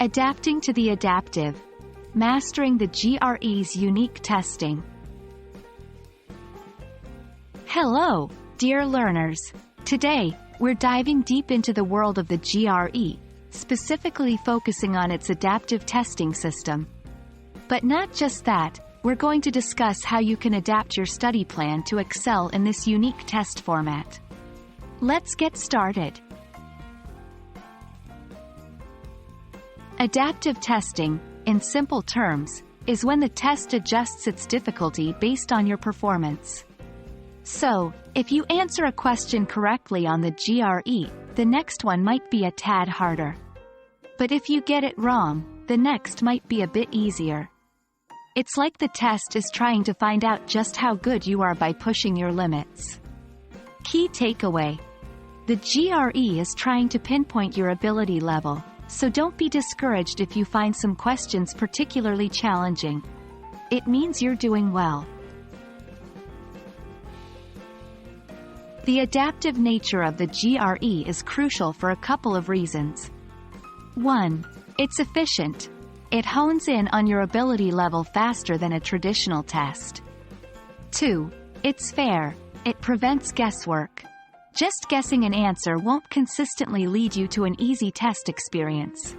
Adapting to the adaptive. Mastering the GRE's unique testing. Hello, dear learners. Today, we're diving deep into the world of the GRE, specifically focusing on its adaptive testing system. But not just that, we're going to discuss how you can adapt your study plan to excel in this unique test format. Let's get started. Adaptive testing, in simple terms, is when the test adjusts its difficulty based on your performance. So, if you answer a question correctly on the GRE, the next one might be a tad harder. But if you get it wrong, the next might be a bit easier. It's like the test is trying to find out just how good you are by pushing your limits. Key takeaway. The GRE is trying to pinpoint your ability level, so don't be discouraged if you find some questions particularly challenging. It means you're doing well. The adaptive nature of the GRE is crucial for a couple of reasons. 1. It's efficient. It hones in on your ability level faster than a traditional test. 2. It's fair. It prevents guesswork. Just guessing an answer won't consistently lead you to an easy test experience.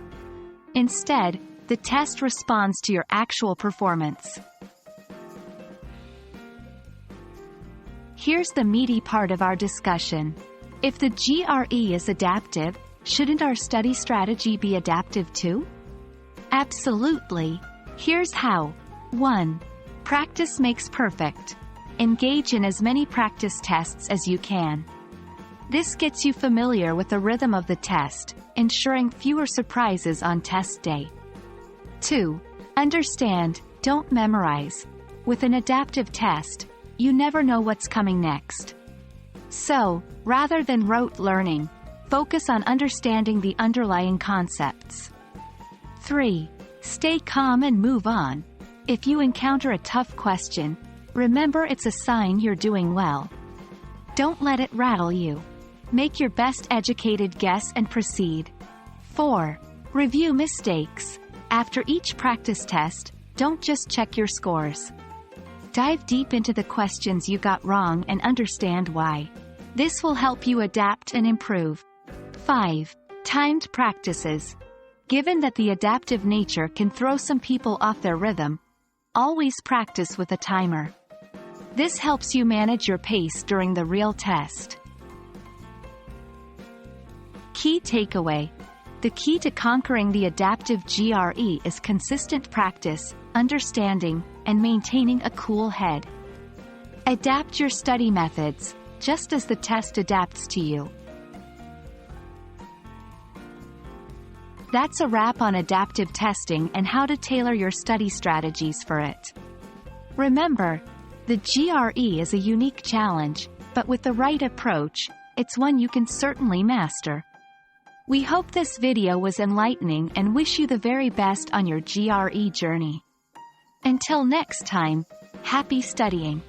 Instead, the test responds to your actual performance. Here's the meaty part of our discussion. If the GRE is adaptive, shouldn't our study strategy be adaptive too? Absolutely. Here's how. 1. Practice makes perfect. Engage in as many practice tests as you can. This gets you familiar with the rhythm of the test, ensuring fewer surprises on test day. 2. Understand, don't memorize. With an adaptive test, you never know what's coming next. So, rather than rote learning, focus on understanding the underlying concepts. 3. Stay calm and move on. If you encounter a tough question, remember it's a sign you're doing well. Don't let it rattle you. Make your best educated guess and proceed. 4. Review mistakes. After each practice test, don't just check your scores. Dive deep into the questions you got wrong and understand why. This will help you adapt and improve. 5. Timed practices. Given that the adaptive nature can throw some people off their rhythm, always practice with a timer. This helps you manage your pace during the real test. Key takeaway. The key to conquering the adaptive GRE is consistent practice, understanding, and maintaining a cool head. Adapt your study methods, just as the test adapts to you. That's a wrap on adaptive testing and how to tailor your study strategies for it. Remember, the GRE is a unique challenge, but with the right approach, it's one you can certainly master. We hope this video was enlightening and wish you the very best on your GRE journey. Until next time, happy studying!